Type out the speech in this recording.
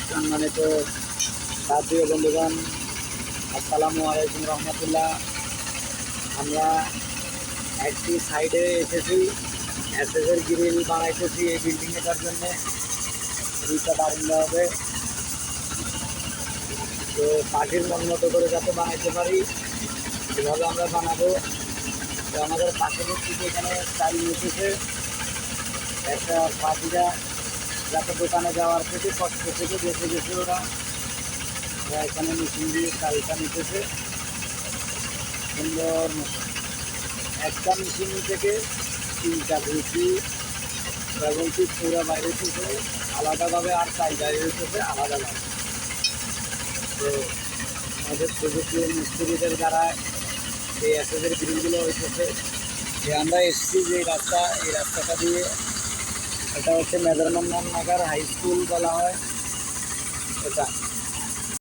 সম্মানিত সাথী ও বন্ধুগণ, আসসালামু আলাইকুম রহমতুল্লাহ। আমরা একটি সাইডে এসেছি, এসএসের গ্রিল বানাইতেছি এই বিল্ডিংটার জন্যে। গ্রিলটা দারুণ হবে, তো কাঠের মন মতো করে যাতে বানাইতে পারি এভাবে আমরা বানাবো। তো আমাদের পাশের থেকে এখানে চালু উঠেছে একটা পাখিরা, যাতে দোকানে যাওয়ার থেকে কষ্ট থেকে বেঁচে গেছে ওরা এখানে মেশিন দিয়ে চালটা নিতেছে সুন্দর মতো। একটা মেশিন থেকে তিনটা ঘুষি এবং পুরা বাইরে থেকে আলাদাভাবে আর চাল বাইরে হইতেছে আলাদাভাবে। তো আমাদের প্রযুক্তি মিস্ত্রিদের দ্বারা এই এসএসের গ্রিলগুলো হইতেছে। যে আমরা এসছি যে রাস্তা, এই রাস্তাটা দিয়ে, এটা হচ্ছে মেজরমেন্ট নাগার হাই স্কুল বলা হয় এটা।